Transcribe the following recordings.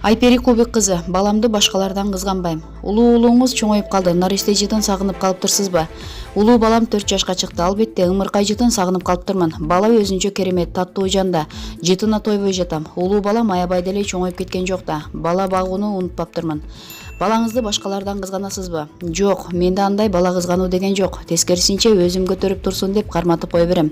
Айпери Кубик кызы, баламды башкалардан кызганбайм. Улуу уулуңуз чоңоюп калды, наристе жытын сагынып калыптырсызбы? Улуу балам 4 жашка чыкты, албетте ымыркай жытын сагынып калыптырмын. Бала өзүнчө керемет, таттуу жанда, жытына тойбой жатам. Улуу балам аябай деле чоңоюп кеткен жок да. Бала багууну унутпаптырмын. Балаңызды башкалардан кызганасызбы? Жок, менде андай бала кызгануу деген жок. Тескерисинче өзүм көтөрүп турсун деп карматып кое берем.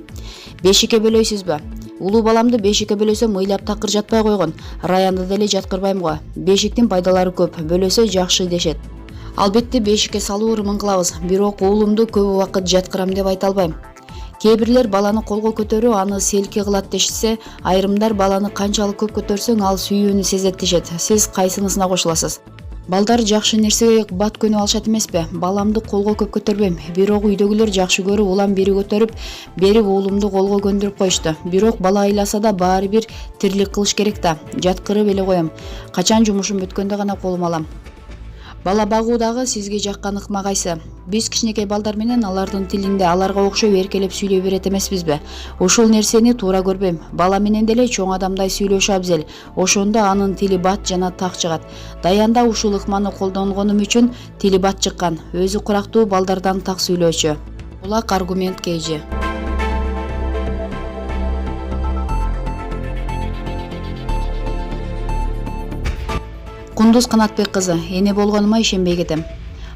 Бешикке бөлөйсүзбү? Улуу баламды бешикке бөлөсөм ыйлап такыр жатпай койгон. Раянды деле жаткырбайм го. Бешиктин пайдалары көп, бөлөсө жакшы дешет. Албетте бешикке салуу ырымын кылабыз, бирок уулумду көп убакыт жаткырам деп айта албайм. Кээ бирлер баланы колго көтөрүү аны селки кылат дешсе, айрымдар баланы канчалык көп көтөрсөң ал сүйүүнү сезет дешет. Сиз кайсынысына кошуласыз? Балдар жакшы нерсеге бат көнүп алышат эмеспи? Баламды колго көп көтөрбөйм. Бирок үйдөгүлөр жакшы көрүп, улам бири көтөрүп, бери уулумду колго көндүрүп коюшту. Бирок бала айласа да баары бир тирлик кылыш керек да. Жаткырып эле коем. Качан жумушум бүткөндө гана колума алам. Бала багуудагы сизге жаккан ыкма кайсы? Биз кичинекей балдар менен алардын тилинде аларга окшоп эркелеп сүйлөй берет эмеспизби? Ушул нерсени туура көрбөйм. Бала менен деле чоң адамдай сүйлөшүү абзел. Ошондо анын тили бат жана так чыгат. Даянда ушул ыкманы колдонгонум үчүн тили бат чыккан. Өзү курактуу балдардан так сүйлөөчү. Булак аргумент KG. Кундуз Канатбек кызы, эне болгонума ишенбей кетем.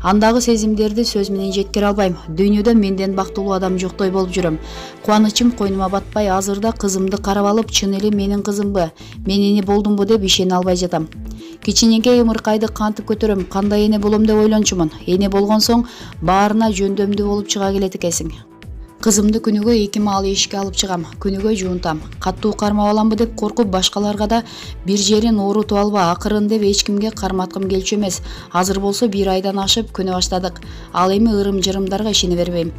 Андагы сезимдерди сөз менен жеткире албайм. Дүйнөдө менден бактылуу адам жоктой болуп жүрөм. Кубанычым койнума батпай, азырда кызымды карап алып, чын эле менин кызымбы, мен эне болдумбу деп ишене албай жатам. Кичинекей ымыркайды кантип көтөрөм, кандай эне болом деп ойлончумун. Эне болгон соң баарына жөндөмдүү болуп чыга келет экенсиң. Кызымды күнүгө 2 маал эшикке алып чыгам, күнүгө жуунтам. Каттуу кармап аламбы деп коркуп, башкаларга да бир жерин оорутуп алба, акырын деп эч кимге карматкым келчү эмес. Азыр болсо 1 айдан ашып күнө баштадык. Ал эми ырым-жырымдарга ишене бербейм.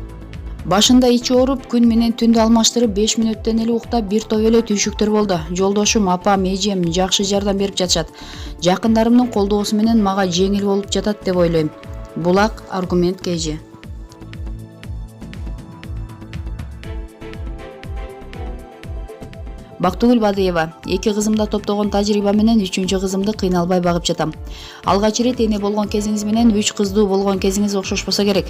Башында ичи ооруп, күн менен түндү алмаштырып, 5 мүнөттөн эле уктап, бир топ эле түйшүктөр болду. Жолдошум, апам, эжем жакшы жардам берип жатышат. Жакындарымдын колдоосу менен мага жеңил болуп жатат деп ойлойм. Булак аргумент KG. Бактыгүл Бадыева, 2 кызымда топтогон тажрыйба менен 3-чү кызымды кыйналбай багып жатам. Алгач ирет эне болгон кезиңиз менен 3 кыздуу болгон кезиңиз окшошпосо керек.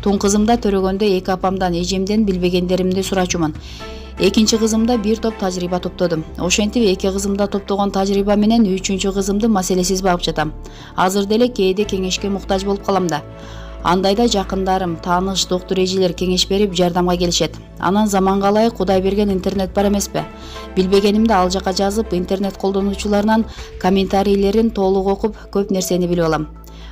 Тун кызымда төрөгөндө 2 апамдан, эжемден билбегендеримди сурачумун. 2-чи кызымда бир топ тажрыйба топтодум. Ошентип 2 кызымда топтогон тажрыйба менен 3-чү кызымды маселесиз багып жатам. Азыр деле кээде кеңешке муктаж болуп калам да. Андайда жакындарым, тааныш, доктур эжелер кеңеш берип жардамга келишет. Анан заманга ылайык Кудай берген интернет бар эмеспи? Билбегенимди ал жака жазып, интернет колдонуучуларынан комментарийлерин толук окуп, көп нерсени билип алам.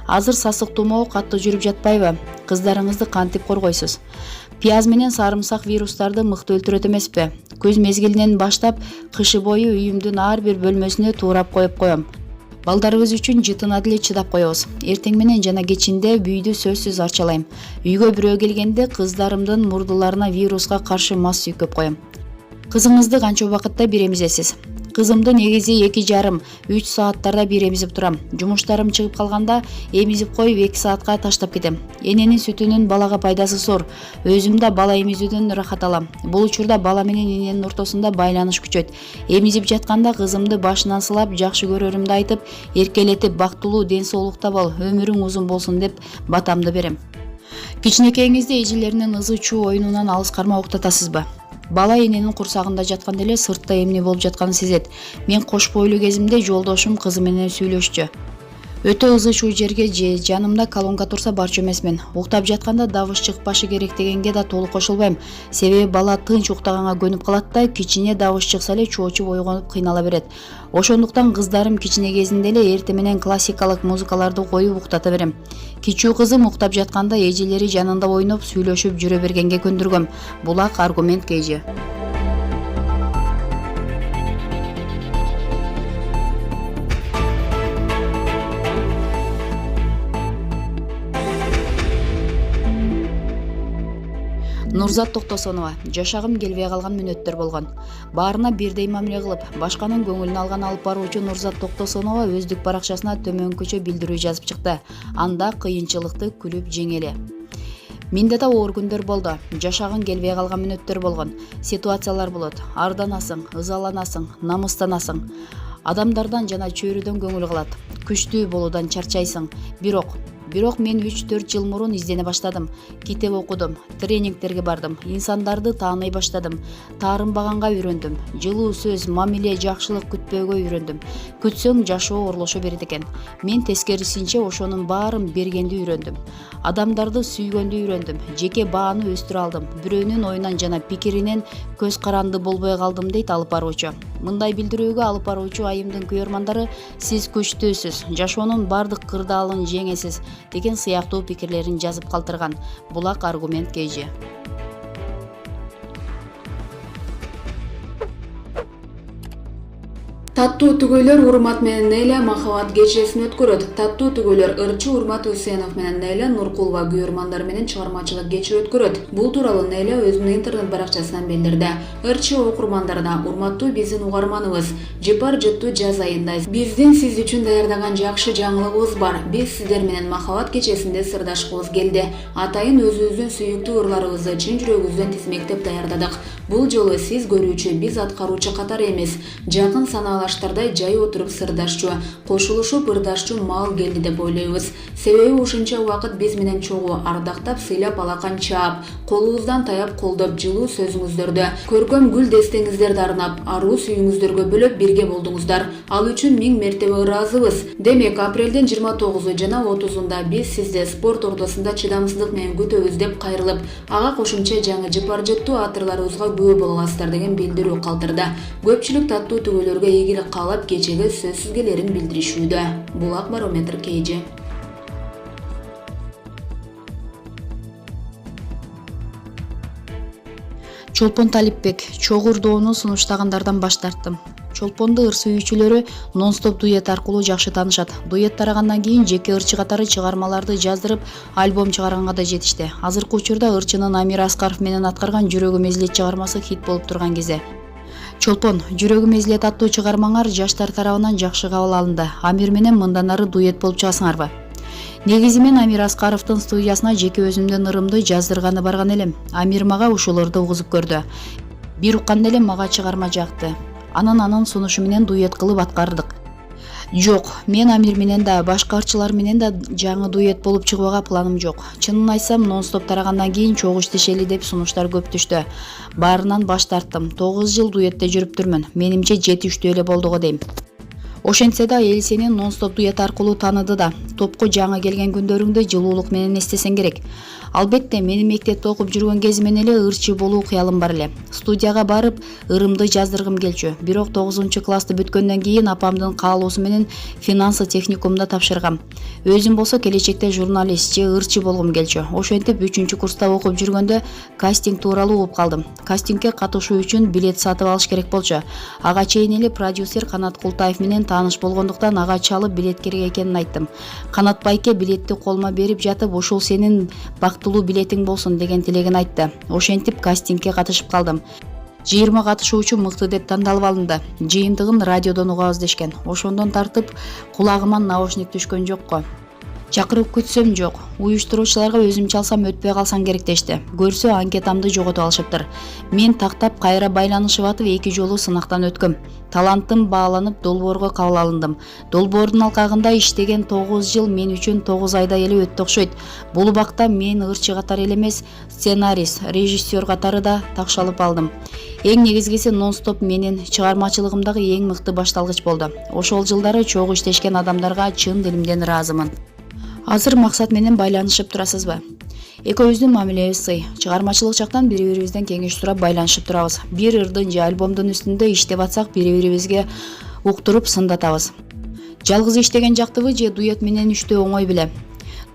Азыр сасык тумоо катты жүрүп жатпайбы? Кыздарыңызды кантип коргойсуз? Пияз менен сарымсак вирустарды мыкты өлтүрөт эмеспи? Күз мезгилинен баштап кышы бою үйүмдүн ар бир бөлмөсүнө туурап коюп коем. Балдарыбыз үчүн жытына деле чыдап коебуз. Эртең менен жана кечинде бүйдү сөзсүз арчалайм. Үйгө бирөө келгенде кыздарымдын мурдуларына вируска каршы мас сүйкөп коем. Кызыңызды канча убакытта бир эмизесиз? Кызымды негизи 2,5–3 сааттарда бир эмизип турам. Жумуштарым чыгып калганда эмизип коюп 2 саатка таштап кетем. Эненин сүтүнүн балага пайдасы зор. Өзүм да бала эмизүүдөн ырахат алам. Бул учурда бала менен эненин ортосунда байланыш күчөйт. Эмизип жатканда кызымды башынан сылап, жакшы көрөрүмдү айтып, эркелетип, бактылуу, ден соолукта бол, өмүрүң узун болсун деп батамды берем. Кичинекейиңизди эжелеринин ызы чуу оюнунан алыс кармап уктатасызбы? Бала эненин курсагында жатканда эле сыртта эмне болуп жатканын сезет. Мен кош бойлуу кезимде жолдошум кызы менен сүйлөшчү. Өтө ызы чуу жерге же жанымда колонка турса барчу эмесмин. Уктап жатканда дабыш чыкпашы керек дегенге да толук кошулбайм. Себеби бала тынч уктаганга көнүп калат да, кичине дабыш чыкса эле чоочуп ойгонуп кыйнала берет. Ошондуктан кыздарым кичине кезинде эле эрте менен классикалык музыкаларды коюп уктата берем. Кичүү кызым уктап жатканда эжелери жанында ойноп, сүйлөшүп жүрө бергенге көндүргөм. Булак аргумент KG. Нурзат Токтосонова, жашагым келбей калган мүнөттөр болгон. Баарына бирдей мамиле кылып, башканын көңүлүн алган алып баруучу Нурзат Токтосонова өздүк баракчасына төмөнкүчө билдирүү жазып чыкты. Анда кыйынчылыкты күлүп жеңели. Менде да оор күндөр болду. Жашагың келбей калган мүнөттөр болгон. Ситуациялар болот. Арданасың, ызаланасың, намыстанасың. Адамдардан жана чөйрөдөн көңүл калат. Күчтүү болуудан чарчайсың. Бирок мен 3-4 жыл мурун издене баштадым. Китеп окудум, тренингтерге бардым, инсандарды тааный баштадым, таарынбаганга үйрөндүм. Жылуу сөз, мамиле, жакшылык күтпөөгө үйрөндүм. Күтсөң жашоо орлошо берет экен. Мен тескерисинче ошонун баарын бергенди үйрөндүм. Адамдарды сүйгөндү үйрөндүм. Жеке бааны өстүрө алдым. Бирөөнүн оюнан жана пикиринен көз каранды болбой калдым дейт алып баруучу. Мындай билдирүүгө алып баруучу айымдын күйөрмандары сиз күчтүүсүз, жашоонун бардык кырдаалын жеңесиз деген сыяктуу пикирлерин жазып калтырган. Булак аргумент KG. Таттуу түгөйлөр Урмат менен Нейля махабат кечесин өткөрөт. Таттуу түгөйлөр ырчы Урмат Үсенов менен Нейля Нуркулова күйөрмандар менен чыгармачылык кече өткөрөт. Бул тууралуу Нейля өзүнүн интернет баракчасынан билдирди. Ырчы окурмандарына урматтуу биздин угарманыбыз, жыпар жыттуу жаз айында биздин сиз үчүн даярдаган жакшы жаңылыгыбыз бар. Биз сиздер менен махабат кечесинде сырдашкыбыз келди. Атайын өзүбүздүн сүйүктүү ырларыбызды чын жүрөгүбүздөн тизмектеп даярдадык. Бул жолу сиз көрүүчү, биз аткаруучу катары эмес, жакын санаалаштардай жай отуруп сырдашчу, кошулушуп ырдашчу маал келди деп ойлойбуз. Себеби ушунча убакыт биз менен чогуу ардактап, сыйлап, алакан чаап, колубуздан таяп колдоп, жылуу сөзүңүздөрдү, көркөм гүл дестеңиздерди арнап, аруу сүйүүңүздөргө бөлөп бирге болдуңуздар. Ал үчүн 1000 мертебе ыраазыбыз. Демек, апрелдин 29 жана 30-унда биз сизди спорт ордосунда чыдамсыздык менен күтөбүз деп кайрылып, ага кошумча жаңы жыпар жыттуу атырларыбызга күбө боло аласыздар деген билдирүү калтырды. Көпчүлүк таттуу түгөйлөргө ийгилик каалап кечеге сөз сүзгелерин билдиришүүдө. Булак барометр KG. Чолпон Талипбек: чогуу ырдоону сунуштагандардан баш тарттым. Чолпонду ыр сүйүүчүлөрү нон-стоп дуэт аркылуу жакшы таанышат. Дуэт тарагандан кийин жеке ырчы катары чыгармаларды жаздырып, альбом чыгарганга да жетишти. Азыркы учурда ырчынын Амир Аскаров менен аткарган Жүрөгүм эзилет чыгармасы хит болуп турган кезде. Чолпон, Жүрөгүм эзилет аттуу чыгармаңар жаштар тарабынан жакшы кабыл алынды. Амир менен мындан ары дуэт болуп чыгасыңарбы? Негизи мен Амир Аскаровдун студиясына жеке өзүмдүн ырымды жаздырганы барган элем. Амир мага ушул ырды угузуп көрдү. Бир укканда эле мага чыгарма жакты. Анын сунушу менен дуэт кылып аткардык. Жок, мен Амир менен да, башка ырчылар менен да жаңы дуэт болуп чыгууга планым жок. Чынын айтсам, нон-стоп тарагандан кийин чогуу иштешели деп сунуштар көп түштү. Баарынан баш тарттым. 9 жыл дуэтте жүрүптүрмүн. Менимче жетиштүү эле болду го дейм. Ошентсе да эл сени нон-стоп дуэт аркылуу тааныды да. Топко жаңы келген күндөрүңдү жылуулук менен эстесең керек. Албетте, менин мектепте окуп жүргөн кезимен эле ырчы болуу кыялым бар эле. Студияга барып, ырымды жаздыргым келчү. Бирок 9-классты бүткөндөн кийин апамдын каалоосу менен финансы техникумда тапшыргам. Өзүм болсо келечекте журналист же ырчы болгум келчү. Ошентип 3-курста окуп жүргөндө кастинг тууралуу угуп калдым. Кастингге катышуу үчүн билет сатып алыш керек болчу. Ага чейин эле продюсер Канат Култаев менен тааныш болгондуктан ага чалып билет керек экенин айттым. Канат байке билетти колума берип жатып, ушул сенин бактылуу билетиң болсун деген тилегин айтты. Ошентип кастингге катышып калдым. 20 катышуучу мыкты деп тандалып алынды. Жыйынтыгын радиодон угабыз дешкен. Ошондон тартып кулагыма наушник түшкөн жокко. Чакырып күтсөм жок. Уюштуруучуларга өзүм чалсам өтпөй калсаң керек дешти. Көрсө анкетамды жоготуп алышыптыр. Мен тактап кайра байланышып атып 2 жолу сынактан өткөм. Талантым бааланып долбоорго кабыл алындым. Долбоордун алкагында иштеген 9 жыл мен үчүн 9 айдай эле өттү окшойт. Бул убакта мен ырчы катары эле эмес, сценарист, режиссер катары да такшалып алдым. Эң негизгиси нон-стоп менин чыгармачылыгымдагы эң мыкты башталгыч болду. Ошол жылдары чогуу иштешкен адамдарга чын дилимден ыраазымын. Азыр максат менен байланышып турасызбы? Экөөбүздүн мамилебиз сый. Чыгармачылык жактан бири-бирибизден кеңеш сурап байланышып турабыз. Бир ырдын же альбомдун үстүндө иштеп атсак бири-бирибизге уктуруп сындатабыз. Жалгыз иштеген жактыбы же дуэт менен иштөө оңой беле?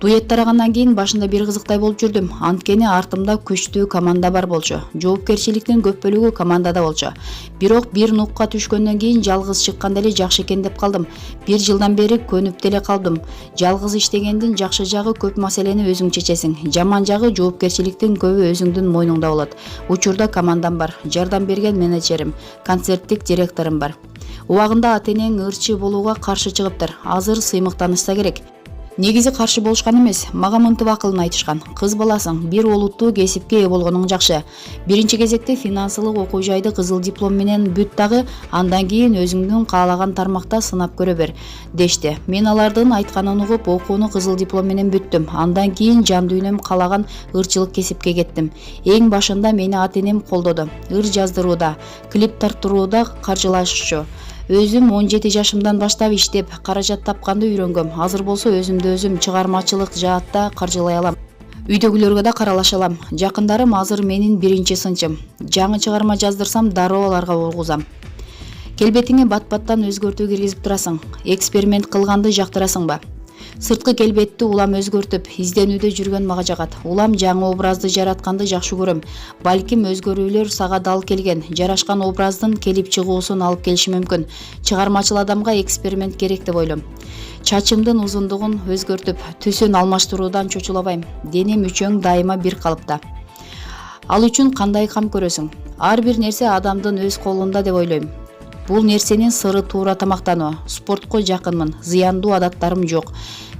Дуэт тарагандан кийин башында бир кызыктай болуп жүрдүм. Анткени артымда күчтүү команда бар болчу. Жоопкерчиликтин көп бөлүгү командада болчу. Бирок бир нукка түшкөндөн кийин жалгыз чыкканда эле жакшы экен деп калдым. 1 жылдан бери көнүп деле калдым. Жалгыз иштегендин жакшы жагы көп маселени өзүң чечесиң. Жаман жагы жоопкерчиликтин көбү өзүңдүн мойнуңда болот. Учурда командам бар. Жардам берген менеджерим, концерттик директорум бар. Убагында ата-энең ырчы болууга каршы чыгыптыр. Азыр сыймыктанышса керек. Негизи каршы болушкан эмес, мага мынтип акылын айтышкан. Кыз баласың, бир олуттуу кесипке ээ болгонуң жакшы. Биринчи кезекте финансылык окуу жайды кызыл диплом менен бүт дагы, андан кийин өзүңдүн каалаган тармакта сынап көрө бер, дешти. Мен алардын айтканын угуп, окууну кызыл диплом менен бүттүм. Андан кийин жан дүйнөм каалаган ырчылык кесипке кеттим. Эң башында мени ата-энем колдоду. Ыр жаздырууда, клип тартырууда каржылашчу. Өзүм 17 жашымдан баштап иштеп, каражат тапканды үйрөнгөм. Азыр болсо өзүмдү өзүм чыгармачылык жаатта каржылай алам. Үйдөгүлөргө да каралаша алам. Жакындарым азыр менин биринчи сынчым. Жаңы чыгарма жаздырсам дароо аларга ургузам. Келбетиңе бат-баттан өзгөртүү киргизип турасың. Эксперимент кылганды жактырасыңбы? Сырткы келбетти улам өзгөртүп, изденүүдө жүргөн мага жагат. Улам жаңы образды жаратканды жакшы көрөм. Балким өзгөрүүлөр сага дал келген, жарашкан образдын келип чыгуусун алып келиши мүмкүн. Чыгармачыл адамга эксперимент керек деп ойлойм. Чачымдын узундугун өзгөртүп, түсүн алмаштыруудан чочулабайм. Дене мүчөң дайыма бир калыпта. Ал үчүн кандай кам көрөсүң? Ар бир нерсе адамдын өз колунда деп ойлойм. Бул нерсенин сыры туура тамактануу. Спортко жакынмын, зыяндуу адаттарым жок.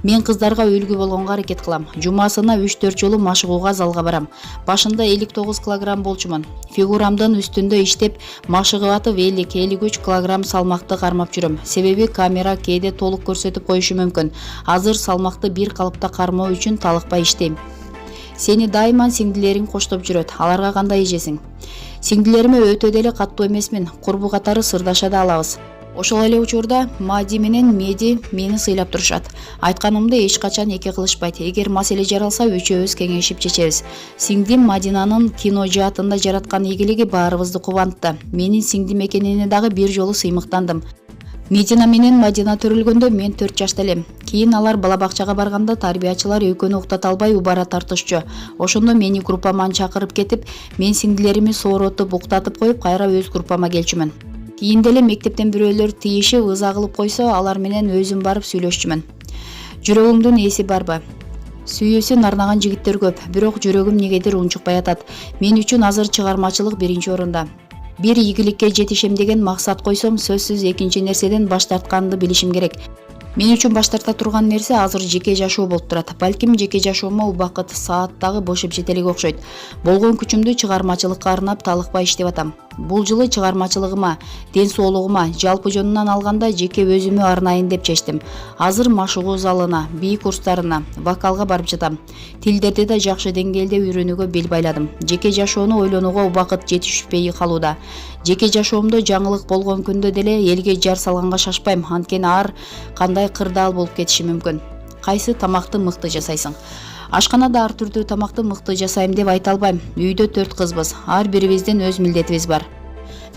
Мен кыздарга үлгү болгонго аракет кылам. Жумасына 3-4 жолу машыгууга залга барам. Башында 59 килограмм болчумун. Фигурамдын үстүндө иштеп, машыгып атып 50-53 килограмм салмакты кармап жүрөм. Себеби камера кээде толук көрсөтүп коюшу мүмкүн. Азыр салмакты бир калыпта кармоо үчүн талыкпай иштейм. Сени дайыма сиңдилериң коштоп жүрөт. Аларга кандай эжесиң? Сиңдилериме өтө деле каттуу эмесмин. Курбу катары сырдаша да алабыз. Ошол эле учурда Мади менен Меди мени сыйлап турушат. Айтканымды эч качан эки кылышпайт. Эгер маселе жаралса, үчөөбүз кеңешип чечебиз. Сиңдим Мадинанын кино жаатында жараткан ийгилиги баарыбызды кубантты. Менин сиңдим экенине дагы бир жолу сыймыктандым. Медина менен Мадина төрөлгөндө мен 4 жашта элем. Кийин алар бала бакчага барганда тарбиячылар экөөнү уктата албай убара тартышчу. Ошондо мени группаман чакырып кетип, мен сиңдилерими сооротуп, уктатып коюп, кайра өз группама келчүмүн. Кийин деле мектептен бирөөлөр тиешип, ыза кылып койсо, алар менен өзүм барып сүйлөшчүмүн. Жүрөгүңдүн эси барбы? Сүйүүсүн арнаган жигиттер көп, бирок жүрөгүм негедир унчукпай атат. Мен үчүн азыр чыгармачылык биринчи орунда. Бир ийгиликке жетишем деген максат койсом, сөзсүз экинчи нерседен баш тартканды билишим керек. Мен үчүн баш тарта турган нерсе азыр жеке жашоо болуп турат. Балким жеке жашоомо убакыт, саат дагы бошоп жете элек окшойт. Болгон күчүмдү чыгармачылыкка арнап талыкпай иштеп атам. Бул жылы чыгармачылыгыма, ден соолугума, жалпы жөнүнөн алганда жеке өзүмө арнайын деп чечтим. Азыр машыгуу залына, бий курстарына, вокалга барып жатам. Тилдерди да жакшы деңгээлде үйрөнүүгө бел байладым. Жеке жашоону ойлонууга убакыт жетишпей калууда. Жеке жашоомдо жаңылык болгон күндө деле элге жар салганга шашпайм, анткени ар кандай кырдаал болуп кетиши мүмкүн. Кайсы тамакты мыкты жасайсың? Ашканада ар түрдүү тамакты мыкты жасайм деп айта албайм. Үйдө 4 кызбыз. Ар бирибиздин өз милдетибиз бар.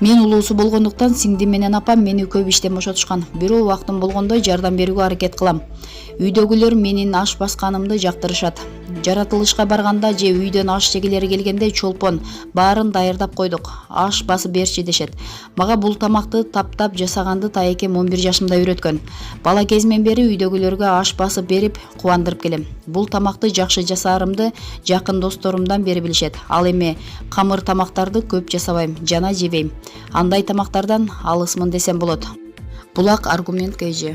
Мен улуусу болгондуктан сиңдим менен апам мени көп иштен бошотушкан. Бирөө убактым болгондо жардам берүүгө аракет кылам. Үйдөгүлөр менин аш басканымды жактырышат. Жаратылышка барганда же үйдөн аш жегилери келгенде чолпон баарын даярдап койдук. Аш басып берчи дешет. Мага бул тамакты таптап жасаганды тайекем 11 жашымда үйрөткөн. Бала кезимден бери үйдөгүлөргө аш басып берип кубандырып келем. Бул тамакты жакшы жасаарымды жакын досторумдан бери билишет. Ал эми камыр тамактарды көп жасабайм, жана жебейм. Андай тамактардан алысмын десем болот. Булак аргумент КЖ.